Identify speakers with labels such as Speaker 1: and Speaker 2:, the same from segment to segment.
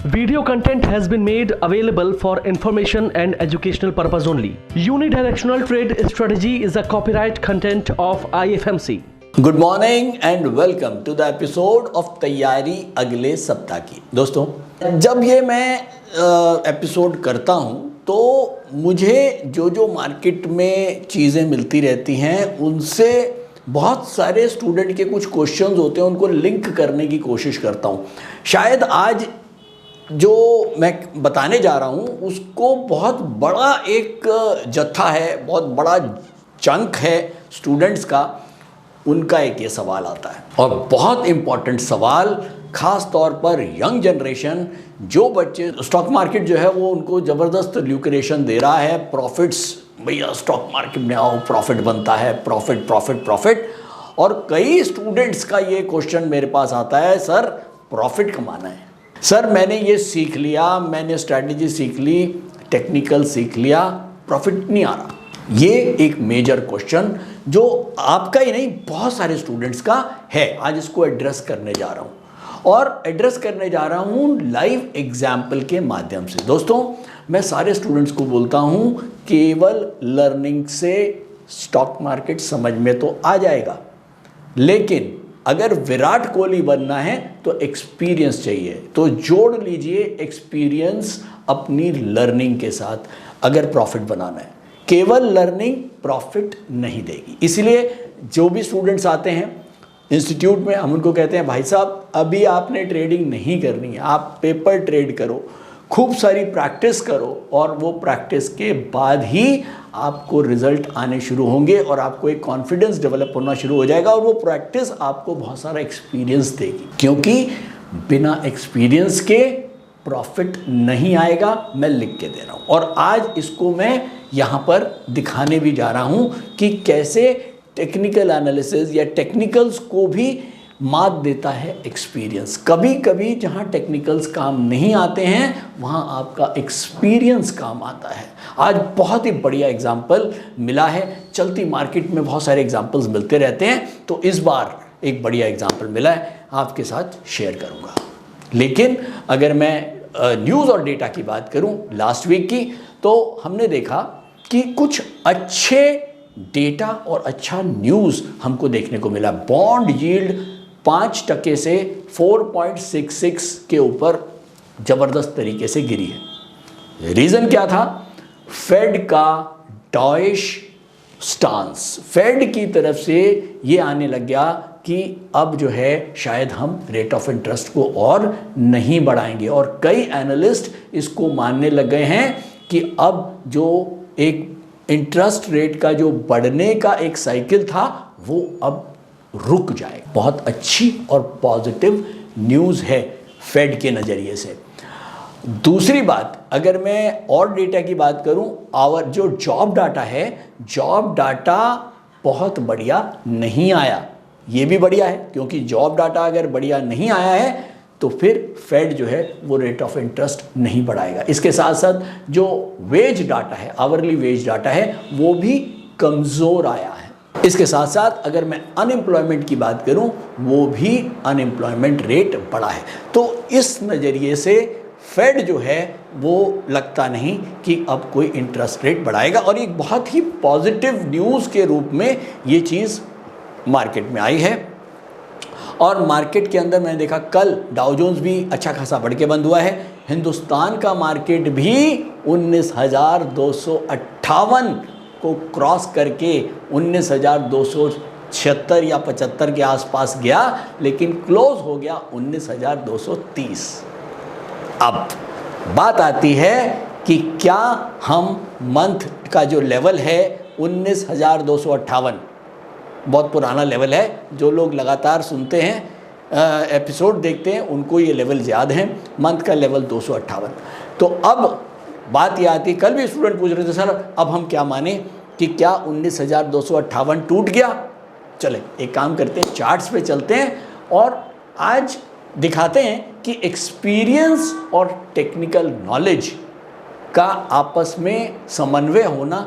Speaker 1: Video content has been made available for information and educational purpose only. Unidirectional trade strategy is a copyright content of IFMC.
Speaker 2: Good morning and welcome to the episode of तैयारी अगले सप्ताह की। दोस्तों, जब ये मैं episode करता हूँ तो मुझे जो मार्केट में चीज़ें मिलती रहती हैं उनसे बहुत सारे स्टूडेंट के कुछ क्वेश्चंस होते हैं, उनको लिंक करने की कोशिश करता हूँ। शायद आज जो मैं बताने जा रहा हूँ उसको बहुत बड़ा एक जत्था है, बहुत बड़ा चंक है स्टूडेंट्स का, उनका एक ये सवाल आता है और बहुत इम्पॉर्टेंट सवाल, ख़ास तौर पर यंग जनरेशन, जो बच्चे स्टॉक मार्केट जो है वो उनको ज़बरदस्त ल्यूक्रेशन दे रहा है, प्रॉफिट्स, भैया स्टॉक मार्केट में आओ प्रॉफिट बनता है, प्रॉफिट प्रॉफिट प्रॉफिट। और कई स्टूडेंट्स का ये क्वेश्चन मेरे पास आता है, सर प्रॉफिट कमाना है, सर मैंने ये सीख लिया, मैंने स्ट्रैटेजी सीख ली, टेक्निकल सीख लिया, प्रॉफिट नहीं आ रहा। ये एक मेजर क्वेश्चन जो आपका ही नहीं बहुत सारे स्टूडेंट्स का है। आज इसको एड्रेस करने जा रहा हूँ और एड्रेस करने जा रहा हूँ लाइव एग्जाम्पल के माध्यम से। दोस्तों, मैं सारे स्टूडेंट्स को बोलता हूँ केवल लर्निंग से स्टॉक मार्केट समझ में तो आ जाएगा, लेकिन अगर विराट कोहली बनना है तो एक्सपीरियंस चाहिए। तो जोड़ लीजिए एक्सपीरियंस अपनी लर्निंग के साथ अगर प्रॉफिट बनाना है। केवल लर्निंग प्रॉफिट नहीं देगी। इसलिए जो भी स्टूडेंट्स आते हैं इंस्टीट्यूट में, हम उनको कहते हैं भाई साहब अभी आपने ट्रेडिंग नहीं करनी है, आप पेपर ट्रेड करो, खूब सारी प्रैक्टिस करो और वो प्रैक्टिस के बाद ही आपको रिजल्ट आने शुरू होंगे और आपको एक कॉन्फिडेंस डेवलप होना शुरू हो जाएगा और वो प्रैक्टिस आपको बहुत सारा एक्सपीरियंस देगी, क्योंकि बिना एक्सपीरियंस के प्रॉफिट नहीं आएगा। मैं लिख के दे रहा हूँ और आज इसको मैं यहाँ पर दिखाने भी जा रहा हूँ कि कैसे टेक्निकल एनालिसिस या टेक्निकल्स को भी मात देता है एक्सपीरियंस। कभी कभी जहाँ टेक्निकल्स काम नहीं आते हैं वहाँ आपका एक्सपीरियंस काम आता है। आज बहुत ही बढ़िया एग्जाम्पल मिला है, चलती मार्केट में बहुत सारे एग्जाम्पल्स मिलते रहते हैं, तो इस बार एक बढ़िया एग्जाम्पल मिला है, आपके साथ शेयर करूँगा। लेकिन अगर मैं न्यूज़ और डेटा की बात करूं लास्ट वीक की, तो हमने देखा कि कुछ अच्छे डेटा और अच्छा न्यूज़ हमको देखने को मिला। बॉन्ड यील्ड 5% से 4.66 के ऊपर ज़बरदस्त तरीके से गिरी है। रीज़न क्या था? फेड का डॉइश स्टांस, फेड की तरफ से ये आने लग गया कि अब जो है शायद हम रेट ऑफ इंटरेस्ट को और नहीं बढ़ाएंगे और कई एनालिस्ट इसको मानने लग गए हैं कि अब जो एक इंटरेस्ट रेट का जो बढ़ने का एक साइकिल था वो अब रुक जाएगा। बहुत अच्छी और पॉजिटिव न्यूज़ है फेड के नज़रिए से। दूसरी बात, अगर मैं और डेटा की बात करूं, आवर जो जॉब डाटा है, जॉब डाटा बहुत बढ़िया नहीं आया। ये भी बढ़िया है, क्योंकि जॉब डाटा अगर बढ़िया नहीं आया है तो फिर फेड जो है वो रेट ऑफ इंटरेस्ट नहीं बढ़ाएगा। इसके साथ साथ जो वेज डाटा है, आवरली वेज डाटा है, वो भी कमज़ोर आया है। इसके साथ साथ अगर मैं अनएम्प्लॉयमेंट की बात करूं, वो भी अनएम्प्लॉयमेंट रेट बढ़ा है। तो इस नज़रिए से फेड जो है वो लगता नहीं कि अब कोई इंटरेस्ट रेट बढ़ाएगा और एक बहुत ही पॉजिटिव न्यूज़ के रूप में ये चीज़ मार्केट में आई है। और मार्केट के अंदर मैंने देखा कल डाउ जोन्स भी अच्छा खासा बढ़ के बंद हुआ है। हिंदुस्तान का मार्केट भी 19,258 को क्रॉस करके 19,276 या 75 के आसपास गया, लेकिन क्लोज हो गया 19,230। अब बात आती है कि क्या हम मंथ का जो लेवल है 19,258, बहुत पुराना लेवल है, जो लोग लगातार सुनते हैं एपिसोड देखते हैं उनको ये लेवल याद हैं, मंथ का लेवल 258। तो अब बात ये आती है, कल भी स्टूडेंट पूछ रहे थे सर अब हम क्या माने कि क्या 19,258 टूट गया? चले एक काम करते हैं, चार्ट्स पे चलते हैं और आज दिखाते हैं कि एक्सपीरियंस और टेक्निकल नॉलेज का आपस में समन्वय होना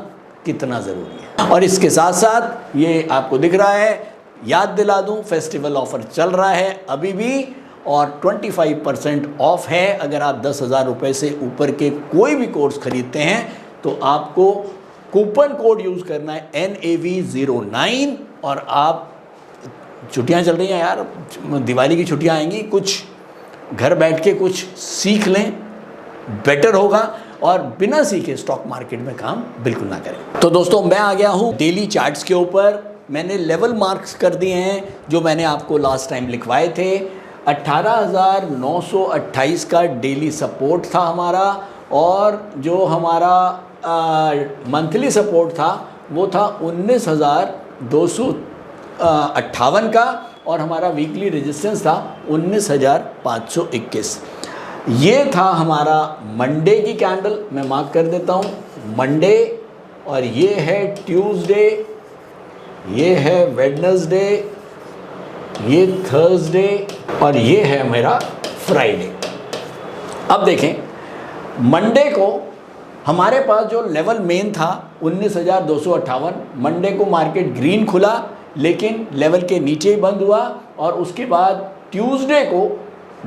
Speaker 2: कितना ज़रूरी है। और इसके साथ साथ ये आपको दिख रहा है, याद दिला दूं, फेस्टिवल ऑफर चल रहा है अभी भी और 25% ऑफ है। अगर आप 10,000 रुपये से ऊपर के कोई भी कोर्स खरीदते हैं तो आपको कूपन कोड यूज़ करना है NAV09 और आप, छुट्टियां चल रही हैं यार, दिवाली की छुट्टियां आएंगी, कुछ घर बैठ के कुछ सीख लें, बेटर होगा, और बिना सीखे स्टॉक मार्केट में काम बिल्कुल ना करें। तो दोस्तों मैं आ गया हूँ डेली चार्ट्स के ऊपर। मैंने लेवल मार्क्स कर दिए हैं जो मैंने आपको लास्ट टाइम लिखवाए थे। 18,928 का डेली सपोर्ट था हमारा, और जो हमारा मंथली सपोर्ट था वो था 19,258 का, और हमारा वीकली रेजिस्टेंस था 19,521। ये था हमारा मंडे की कैंडल, मैं मार्क कर देता हूँ मंडे, और ये है ट्यूसडे, ये है वेडनेसडे, ये थर्सडे, और ये है मेरा फ्राइडे। अब देखें मंडे को हमारे पास जो लेवल मेन था 19,258, मंडे को मार्केट ग्रीन खुला लेकिन लेवल के नीचे ही बंद हुआ, और उसके बाद ट्यूसडे को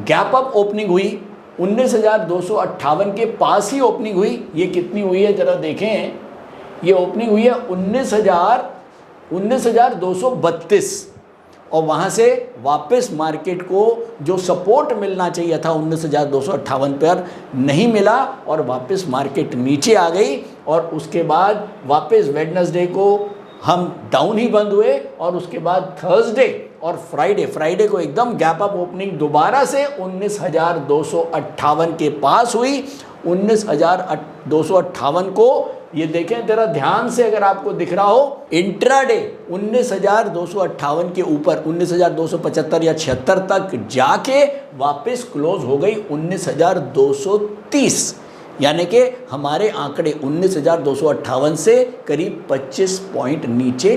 Speaker 2: गैप अप ओपनिंग हुई, 19,258 के पास ही ओपनिंग हुई। ये कितनी हुई है ज़रा देखें, ये ओपनिंग हुई है 19,232, और वहाँ से वापस मार्केट को जो सपोर्ट मिलना चाहिए था 19,258 पर नहीं मिला, और वापस मार्केट नीचे आ गई, और उसके बाद वापस वेडनेसडे को हम डाउन ही बंद हुए, और उसके बाद थर्सडे और फ्राइडे को एकदम गैप अप ओपनिंग दोबारा से 19,258 के पास हुई। 19,258 को ये देखें जरा ध्यान से, अगर आपको दिख रहा हो, इंट्राडे 19,258 के ऊपर 19,275 या 76 तक जाके वापस क्लोज हो गई 19,230, यानी कि हमारे आंकड़े 19,258 से करीब 25 पॉइंट नीचे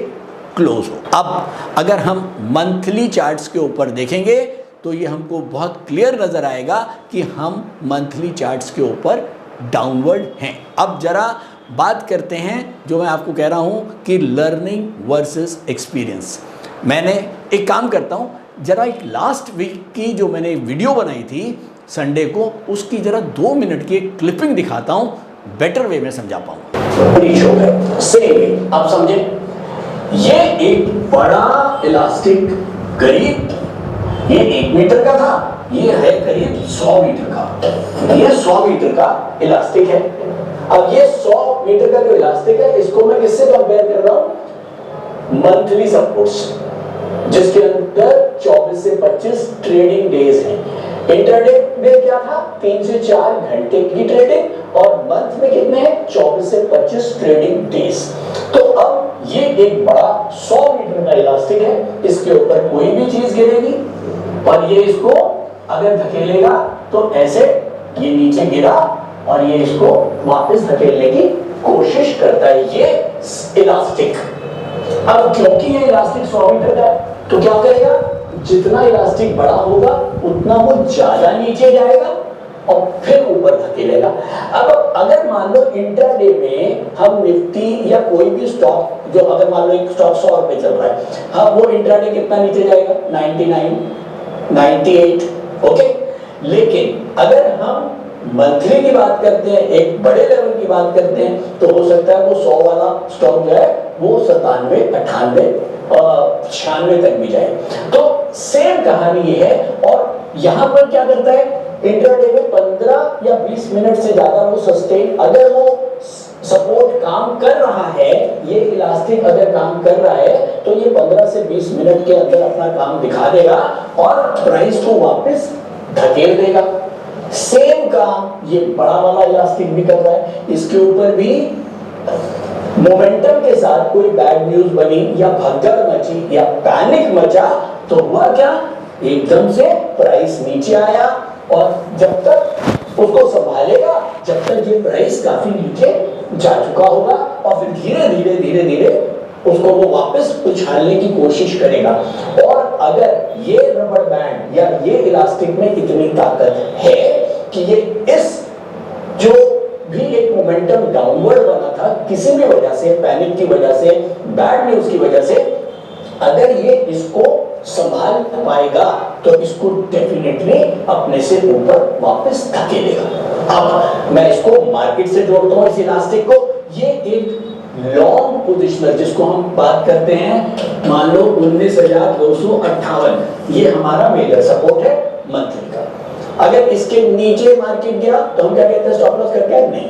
Speaker 2: क्लोज हो। अब अगर हम मंथली चार्ट्स के ऊपर देखेंगे तो ये हमको बहुत क्लियर नज़र आएगा कि हम मंथली चार्ट्स के ऊपर डाउनवर्ड हैं। अब ज़रा बात करते हैं जो मैं आपको कह रहा हूँ कि लर्निंग वर्सेस एक्सपीरियंस। मैंने एक काम करता हूँ, ज़रा एक लास्ट वीक की जो मैंने वीडियो बनाई थी संडे को, उसकी ज़रा 2 मिनट की एक क्लिपिंग दिखाता हूँ, बेटर वे में समझा पाऊँगा। सेम आप समझे, ये एक बड़ा इलास्टिक करीब ये 1 मीटर का था, ये है करीब 100 मीटर का, ये 100 मीटर का इलास्टिक है। अब ये 100 मीटर का जो इलास्टिक है, इसको मैं किससे कंपेयर कर रहा हूं? मंथली सपोर्ट से, जिसके अंदर 24 से 25 ट्रेडिंग डेज हैं। इंट्राडे में क्या था? 3 से 4 घंटे की ट्रेडिंग, और मंथ में कितने हैं? 24 से 25 ट्रेडिंग डेज। तो अब ये एक बड़ा 100 मीटर का इलास्टिक है, इसके ऊपर कोई भी चीज गिरेगी और ये इसको अगर धकेलेगा तो ऐसे ये नीचे गिरा, और ये इसको वापस धकेलने की कोशिश करता है, ये इलास्टिक। अब क्योंकि ये इलास्टिक 100 मीटर का है, तो क्या करेगा? जितना इलास्टिक बड़ा होगा उतना वो ज्यादा नीचे जाएगा और फिर ऊपर धकेलेगा। अब अगर मान लो इंट्राडे में हम निफ्टी या कोई भी स्टॉक, जो अगर मान लो एक स्टॉक 100 रुपए चल रहा है, हाँ, वो इंट्राडे कितना नीचे जाएगा? 99, 98, ओके। लेकिन अगर हम मंथली की बात करते हैं, एक बड़े लेवल की बात करते हैं, तो हो सकता है वो 100 वाला स्टॉक जो है वो 97, 98, 96 तक भी जाए। तो सेम कहानी ये है। और यहां पर क्या करता है? इंट्राडे में 15 या 20 मिनट से ज्यादा वो सस्टेन, अगर वो सपोर्ट काम कर रहा है, ये इलास्टिक अगर काम कर रहा है, तो ये 15 से 20 मिनट के अंदर अपना काम दिखा देगा और प्राइस को वापस धकेल देगा। सेम काम ये बड़ा वाला इलास्टिक भी कर रहा है। इसके ऊपर भी मोमेंटम के साथ कोई बैड न्यूज बनी या भगदड़ मची या पैनिक मचा, तो हुआ क्या? एकदम से प्राइस नीचे आया, और जब तक उसको संभालेगा, जब तक ये प्राइस काफी नीचे जा चुका होगा, और फिर धीरे धीरे उसको वो वापस उछालने की कोशिश करेगा। और अगर ये रबर बैंड या ये इलास्टिक में इतनी ताकत है कि ये इस जो भी एक मोमेंटम डाउनवर्ड बना था किसी भी वजह से, पैनिक की वजह से, बैड न्यूज की वजह से, अगर ये इसको संभाल पाएगा तो इसको डेफिनेटली अपने से ऊपर वापस धकेलेगा। अब मैं इसको मार्केट से जोड़ता हूं, इस इलास्टिक को। ये एक लॉन्ग पोजिशनर जिसको हम बात करते हैं, मान लो 19,258, ये हमारा मेजर सपोर्ट है मंथली का। अगर इसके नीचे मार्केट गया तो हम क्या कहते हैं, स्टॉप लॉस करके? नहीं,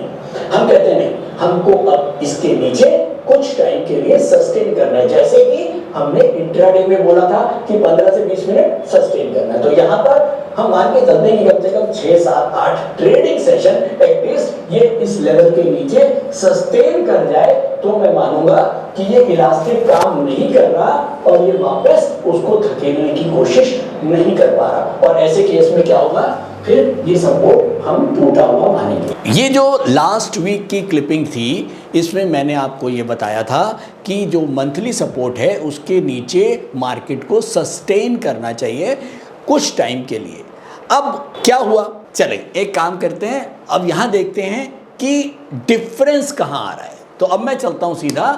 Speaker 2: हम कहते हैं नहीं, हमको अब इसके नीचे कुछ टाइम के लिए सस्टेन करना है। जैसे कि हमने इंट्राडे में बोला था कि 15 से 20 मिनट सस्टेन करना है, तो यहां पर हम मान के चलते हैं कि कम से कम 6, 7, 8 ट्रेडिंग सेशन एटलीस्ट ये इस लेवल के नीचे सस्टेन कर जाए, तो मैं मानूंगा कि ये इलास्टिक काम नहीं कर रहा और ये वापस उसको धकेलने की कोशिश नहीं कर पा रहा। और ऐसे केस में क्या होगा, फिर ये सपोर्ट हम टूटा हुआ मानेंगे। ये जो लास्ट वीक की क्लिपिंग थी, इसमें मैंने आपको ये बताया था कि जो मंथली सपोर्ट है उसके नीचे मार्केट को सस्टेन करना चाहिए कुछ टाइम के लिए। अब क्या हुआ, चले एक काम करते हैं, अब यहां देखते हैं कि डिफरेंस कहां आ रहा है। तो अब मैं चलता हूं सीधा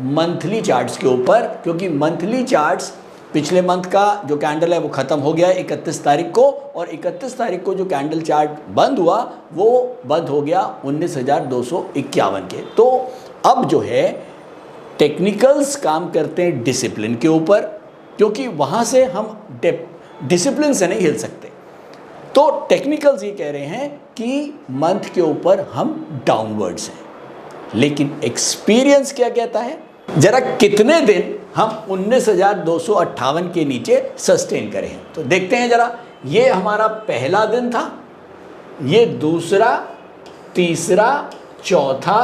Speaker 2: मंथली चार्ट्स के ऊपर, क्योंकि मंथली चार्ट्स पिछले मंथ का जो कैंडल है वो ख़त्म हो गया 31 तारीख को, और 31 तारीख को जो कैंडल चार्ट बंद हुआ वो बंद हो गया 19,251 के। तो अब जो है टेक्निकल्स काम करते हैं डिसिप्लिन के ऊपर, क्योंकि वहाँ से हम डिसिप्लिन से नहीं हिल सकते। तो टेक्निकल्स ये कह रहे हैं कि मंथ के ऊपर हम डाउनवर्ड्स हैं, लेकिन एक्सपीरियंस क्या कहता है, जरा कितने दिन हम 19,258 के नीचे सस्टेन करें। तो देखते हैं जरा, ये हमारा पहला दिन था, ये दूसरा, तीसरा, चौथा,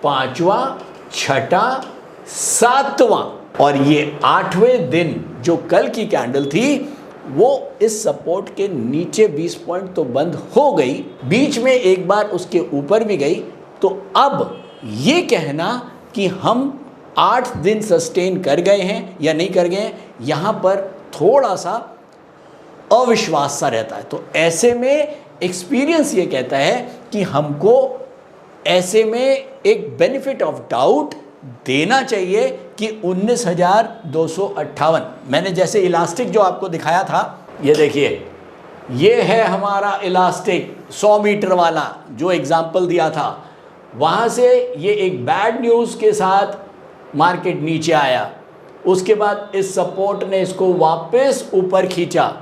Speaker 2: पांचवा, छठा, सातवां और ये 8वें दिन जो कल की कैंडल थी वो इस सपोर्ट के नीचे 20 पॉइंट तो बंद हो गई, बीच में एक बार उसके ऊपर भी गई। तो अब ये कहना कि हम 8 दिन सस्टेन कर गए हैं या नहीं कर गए हैं, यहाँ पर थोड़ा सा अविश्वास सा रहता है। तो ऐसे में एक्सपीरियंस ये कहता है कि हमको ऐसे में एक बेनिफिट ऑफ डाउट देना चाहिए कि 19,258, मैंने जैसे इलास्टिक जो आपको दिखाया था, ये देखिए, ये है हमारा इलास्टिक 100 मीटर वाला जो एग्जाम्पल दिया था। वहाँ से ये एक बैड न्यूज़ के साथ मार्केट नीचे आया, उसके बाद इस सपोर्ट ने इसको वापस ऊपर खींचा,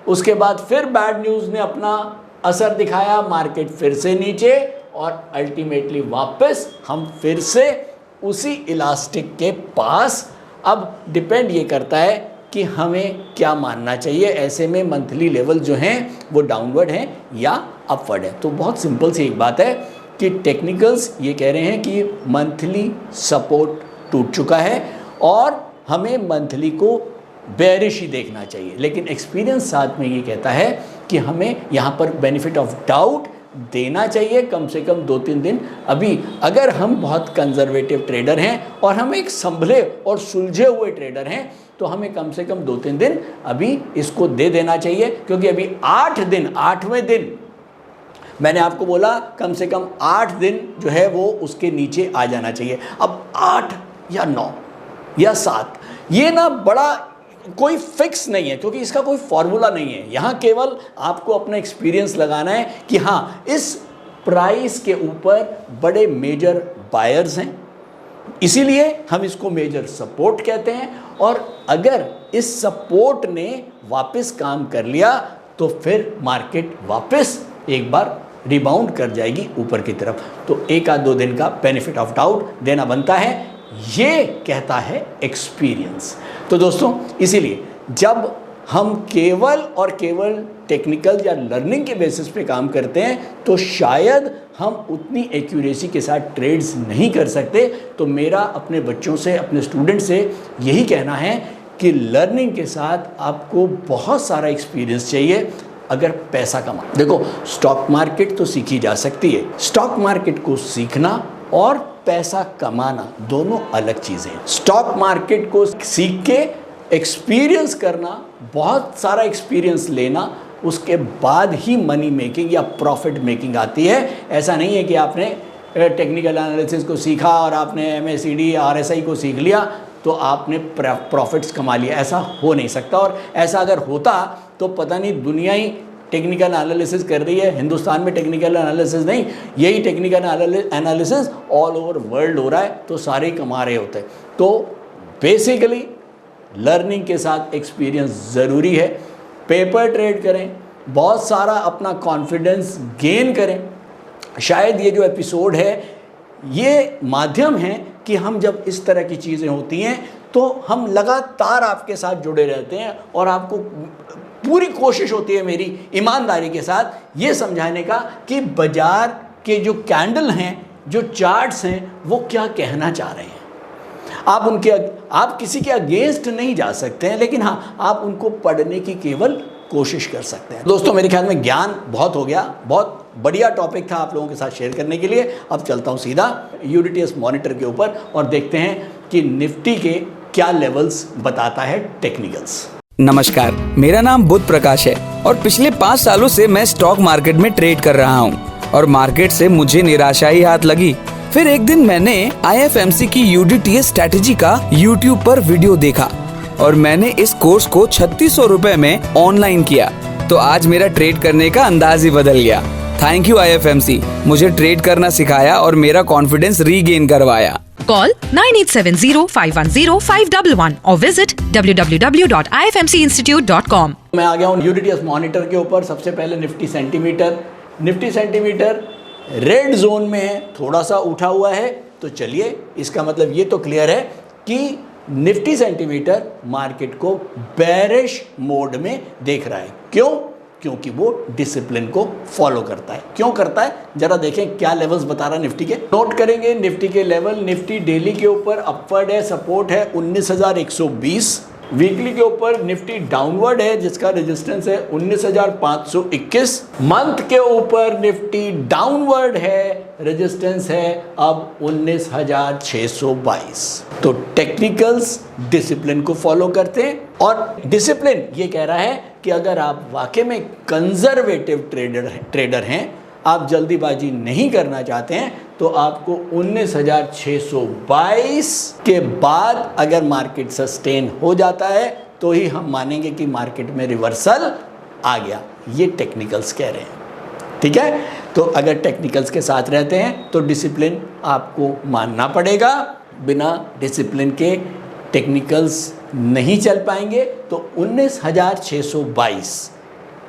Speaker 2: उसके बाद फिर बैड न्यूज़ ने अपना असर दिखाया, मार्केट फिर से नीचे, और अल्टीमेटली वापस हम फिर से उसी इलास्टिक के पास। अब डिपेंड ये करता है कि हमें क्या मानना चाहिए, ऐसे में मंथली लेवल जो हैं वो डाउनवर्ड हैं या अपवर्ड है। तो बहुत सिंपल सी एक बात है कि टेक्निकल्स ये कह रहे हैं कि मंथली सपोर्ट टूट चुका है और हमें मंथली को बेरिश ही देखना चाहिए, लेकिन एक्सपीरियंस साथ में ये कहता है कि हमें यहाँ पर बेनिफिट ऑफ डाउट देना चाहिए कम से कम 2-3 दिन। अभी अगर हम बहुत कंजर्वेटिव ट्रेडर हैं और हम एक संभले और सुलझे हुए ट्रेडर हैं, तो हमें कम से कम 2-3 दिन अभी इसको दे देना चाहिए, क्योंकि अभी 8 दिन, 8वें दिन मैंने आपको बोला कम से कम 8 दिन जो है वो उसके नीचे आ जाना चाहिए। अब 8 या 9 या 7 ये ना बड़ा कोई फिक्स नहीं है, क्योंकि इसका कोई फॉर्मूला नहीं है। यहाँ केवल आपको अपना एक्सपीरियंस लगाना है कि हाँ, इस प्राइस के ऊपर बड़े मेजर बायर्स हैं, इसीलिए हम इसको मेजर सपोर्ट कहते हैं। और अगर इस सपोर्ट ने वापस काम कर लिया तो फिर मार्केट वापस एक बार रिबाउंड कर जाएगी ऊपर की तरफ। तो 1-2 दिन का बेनिफिट ऑफ डाउट देना बनता है, ये कहता है एक्सपीरियंस। तो दोस्तों, इसीलिए जब हम केवल और केवल टेक्निकल या लर्निंग के बेसिस पे काम करते हैं तो शायद हम उतनी एक्यूरेसी के साथ ट्रेड्स नहीं कर सकते। तो मेरा अपने बच्चों से, अपने स्टूडेंट से यही कहना है कि लर्निंग के साथ आपको बहुत सारा एक्सपीरियंस चाहिए अगर पैसा कमा। देखो, स्टॉक मार्केट तो सीखी जा सकती है, स्टॉक मार्केट को सीखना और पैसा कमाना दोनों अलग चीज़ें हैं। स्टॉक मार्केट को सीख के एक्सपीरियंस करना, बहुत सारा एक्सपीरियंस लेना, उसके बाद ही मनी मेकिंग या प्रॉफिट मेकिंग आती है। ऐसा नहीं है कि आपने टेक्निकल एनालिसिस को सीखा और आपने MACD RSI को सीख लिया तो आपने प्रॉफिट्स कमा लिया, ऐसा हो नहीं सकता। और ऐसा अगर होता तो पता नहीं दुनिया ही टेक्निकल एनालिसिस कर रही है, हिंदुस्तान में टेक्निकल एनालिसिस नहीं, यही technical analysis all over world हो रहा है, तो सारे ही कमा रहे होते हैं। तो बेसिकली लर्निंग के साथ एक्सपीरियंस ज़रूरी है। पेपर ट्रेड करें, बहुत सारा अपना कॉन्फिडेंस गेन करें। शायद ये जो एपिसोड है ये माध्यम है कि हम जब इस तरह की चीज़ें होती हैं तो हम लगातार आपके साथ जुड़े रहते हैं और आपको पूरी कोशिश होती है मेरी ईमानदारी के साथ ये समझाने का कि बाजार के जो कैंडल हैं, जो चार्ट्स हैं, वो क्या कहना चाह रहे हैं। आप किसी के अगेंस्ट नहीं जा सकते हैं, लेकिन हाँ आप उनको पढ़ने की केवल कोशिश कर सकते हैं। दोस्तों मेरे ख्याल में ज्ञान बहुत हो गया, बहुत बढ़िया टॉपिक था आप लोगों के साथ शेयर करने के लिए। अब चलता हूँ सीधा यूडीटीएस मॉनिटर के ऊपर और देखते हैं कि निफ्टी के क्या लेवल्स बताता है टेक्निकल्स।
Speaker 3: नमस्कार, मेरा नाम बुध प्रकाश है और पिछले 5 सालों से मैं स्टॉक मार्केट में ट्रेड कर रहा हूँ और मार्केट से मुझे निराशा ही हाथ लगी। फिर एक दिन मैंने IFMC की यूडीटीएस स्ट्रैटेजी का YouTube पर वीडियो देखा और मैंने इस कोर्स को 3600 रुपए में ऑनलाइन किया, तो आज मेरा ट्रेड करने का अंदाज ही बदल गया। थैंक यू IFMC, मुझे ट्रेड करना सिखाया और मेरा कॉन्फिडेंस रीगेन करवाया।
Speaker 4: Call 9870-510-511 or visit www.ifmcinstitute.com।
Speaker 2: मैं आ गया हूँ यूडीटीएस मॉनिटर के ऊपर। सबसे पहले निफ्टी सेंटीमीटर रेड जोन में है, थोड़ा सा उठा हुआ है, तो चलिए इसका मतलब ये तो क्लियर है कि निफ्टी सेंटीमीटर मार्केट को बेरिश मोड में देख रहा है। क्यों? क्योंकि वो डिसिप्लिन को फॉलो करता है। क्यों करता है जरा देखें क्या लेवल्स बता रहा है निफ्टी के। नोट करेंगे निफ्टी के लेवल। निफ्टी डेली के ऊपर अपवर्ड है, सपोर्ट है 19,120। वीकली के ऊपर निफ्टी डाउनवर्ड है जिसका रेजिस्टेंस है 19,521। मंथ के ऊपर निफ्टी डाउनवर्ड है, रेजिस्टेंस है अब 19,622। तो टेक्निकल्स डिसिप्लिन को फॉलो करते हैं और डिसिप्लिन ये कह रहा है कि अगर आप वाकई में कंजर्वेटिव ट्रेडर हैं, आप जल्दीबाजी नहीं करना चाहते हैं, तो आपको 19,622 के बाद अगर मार्केट सस्टेन हो जाता है तो ही हम मानेंगे कि मार्केट में रिवर्सल आ गया। ये टेक्निकल्स कह रहे हैं, ठीक है। तो अगर टेक्निकल्स के साथ रहते हैं तो डिसिप्लिन आपको मानना पड़ेगा। बिना डिसिप्लिन के टेक्निकल्स नहीं चल पाएंगे। तो 19,622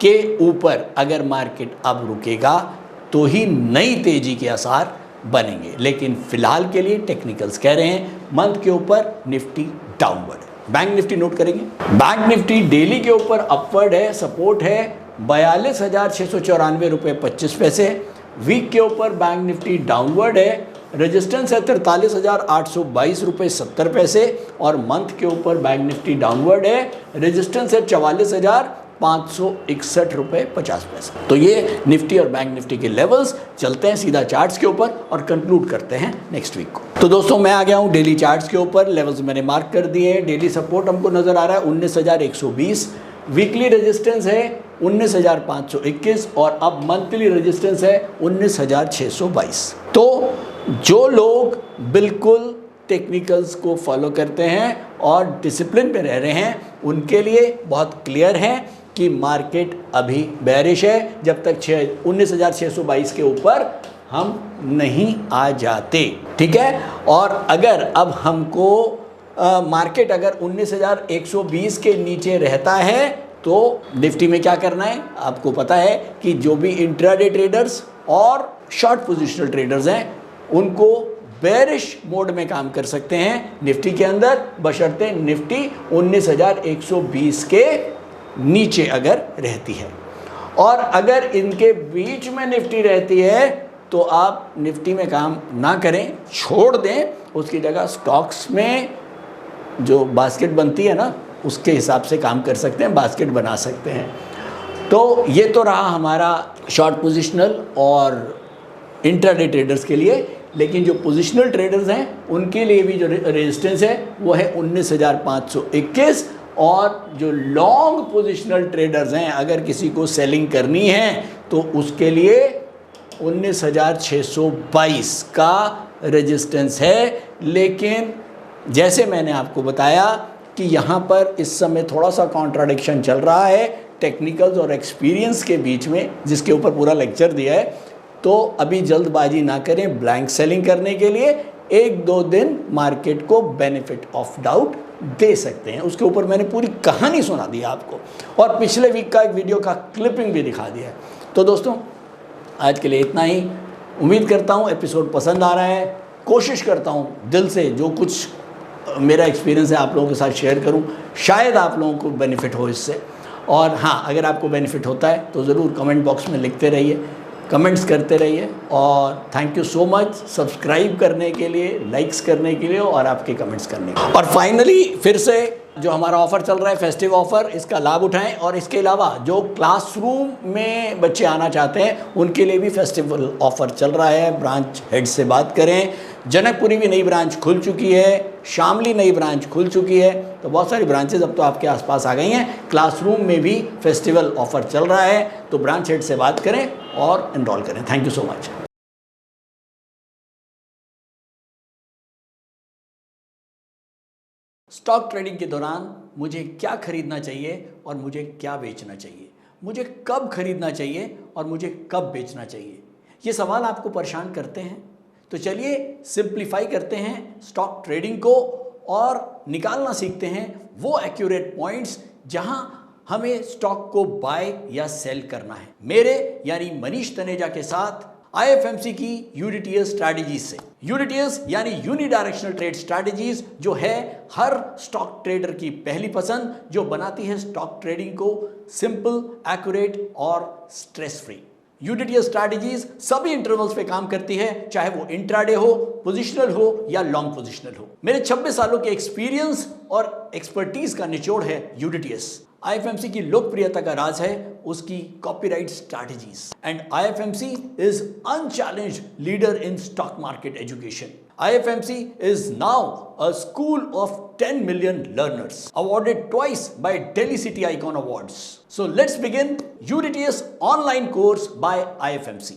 Speaker 2: के ऊपर अगर मार्केट अब रुकेगा तो ही नई तेजी के आसार बनेंगे, लेकिन फिलहाल के लिए टेक्निकल्स कह रहे हैं मंथ के ऊपर Nifty downward. Bank Nifty note करेंगे। बैंक निफ्टी डेली के ऊपर अपवर्ड है, सपोर्ट है 42,694 रुपये 25 पैसे। वीक के ऊपर बैंक निफ्टी डाउनवर्ड है, रेजिस्टेंस है 43,822 रुपये 70 पैसे। और मंथ के ऊपर बैंक निफ्टी डाउनवर्ड है, रेजिस्टेंस है 44,561 रुपये 50 पैसे। तो ये निफ्टी और बैंक निफ्टी के लेवल्स। चलते हैं सीधा चार्ट्स के ऊपर और कंक्लूड करते हैं नेक्स्ट वीक को। तो दोस्तों मैं आ गया हूँ डेली चार्ट्स के ऊपर। लेवल्स मैंने मार्क कर दिए हैं। डेली सपोर्ट हमको नजर आ रहा है 19,120। वीकली रेजिस्टेंस है 19,521 और अब मंथली रेजिस्टेंस है 19,622। तो जो लोग बिल्कुल टेक्निकल्स को फॉलो करते हैं और डिसिप्लिन पे रह रहे हैं, उनके लिए बहुत क्लियर है कि मार्केट अभी बेरिश है जब तक 19,622 के ऊपर हम नहीं आ जाते, ठीक है। और अगर अब हमको मार्केट अगर 19,120 के नीचे रहता है तो निफ्टी में क्या करना है आपको पता है कि जो भी इंट्राडे ट्रेडर्स और शॉर्ट पोजिशनल ट्रेडर्स हैं उनको बेरिश मोड में काम कर सकते हैं निफ्टी के अंदर, बशर्ते निफ्टी 19,120 के नीचे अगर रहती है। और अगर इनके बीच में निफ्टी रहती है तो आप निफ्टी में काम ना करें, छोड़ दें, उसकी जगह स्टॉक्स में जो बास्केट बनती है ना उसके हिसाब से काम कर सकते हैं, बास्केट बना सकते हैं। तो ये तो रहा हमारा शॉर्ट पोजिशनल और इंट्राडे ट्रेडर्स के लिए। लेकिन जो पोजिशनल ट्रेडर्स हैं उनके लिए भी जो रेजिस्टेंस है वो है 19,521। और जो लॉन्ग पोजिशनल ट्रेडर्स हैं अगर किसी को सेलिंग करनी है तो उसके लिए 19,622 का रेजिस्टेंस है। लेकिन जैसे मैंने आपको बताया कि यहाँ पर इस समय थोड़ा सा कॉन्ट्राडिक्शन चल रहा है। टेक्निकल्स और एक्सपीरियंस के बीच में, जिसके ऊपर पूरा लेक्चर दिया है। तो अभी जल्दबाजी ना करें ब्लैंक सेलिंग करने के लिए, 1-2 दिन मार्केट को बेनिफिट ऑफ डाउट दे सकते हैं। उसके ऊपर मैंने पूरी कहानी सुना दी आपको और पिछले वीक का एक वीडियो का क्लिपिंग भी दिखा दिया है। तो दोस्तों आज के लिए इतना ही। उम्मीद करता हूँ एपिसोड पसंद आ रहा है। कोशिश करता हूँ दिल से जो कुछ मेरा एक्सपीरियंस है आप लोगों के साथ शेयर करूँ, शायद आप लोगों को बेनिफिट हो इससे। और हाँ, अगर आपको बेनिफिट होता है तो ज़रूर कमेंट बॉक्स में लिखते रहिए, कमेंट्स करते रहिए। और thank you so much subscribe करने के लिए, लाइक्स करने के लिए और आपके कमेंट्स करने के लिए। और फाइनली फिर से जो हमारा ऑफ़र चल रहा है, फेस्टिव ऑफ़र, इसका लाभ उठाएं। और इसके अलावा जो क्लासरूम में बच्चे आना चाहते हैं उनके लिए भी फेस्टिवल ऑफ़र चल रहा है। ब्रांच हेड से बात करें। जनकपुरी भी नई ब्रांच खुल चुकी है, शामली नई ब्रांच खुल चुकी है। तो बहुत सारी ब्रांचेज अब तो आपके आसपास आ गई हैं। क्लासरूम में भी फेस्टिवल ऑफ़र चल रहा है, तो ब्रांच हेड से बात करें और एनरोल करें। Thank you so much. Stock trading के दौरान मुझे क्या खरीदना चाहिए और मुझे क्या बेचना चाहिए, मुझे कब खरीदना चाहिए और मुझे कब बेचना चाहिए, ये सवाल आपको परेशान करते हैं। तो चलिए सिंप्लीफाई करते हैं स्टॉक ट्रेडिंग को और निकालना सीखते हैं वो एक्यूरेट पॉइंट्स जहां हमें स्टॉक को बाय या सेल करना है। मेरे यानी मनीष तनेजा के साथ IFMC की यूडीटीएस स्ट्रैटेजीज से। यूडीटीएस यानी यूनिडायरेक्शनल ट्रेड स्ट्रैटेजीज, जो है हर स्टॉक ट्रेडर की पहली पसंद, जो बनाती है स्टॉक ट्रेडिंग को सिंपल, एक्यूरेट और स्ट्रेस फ्री। यूडीटीएस स्ट्रैटेजीज सभी इंटरवल्स पे काम करती है, चाहे वो इंट्राडे हो, पोजिशनल हो या लॉन्ग पोजिशनल हो। मेरे 26 सालों के एक्सपीरियंस और एक्सपर्टीज का निचोड़ है यूडीटीएस। IFMC की लोकप्रियता का राज है उसकी copyright strategies. And IFMC is unchallenged leader in stock market education. IFMC is now a school of 10 million learners, awarded twice by Delhi City Icon Awards. So let's begin UDTS online course by IFMC.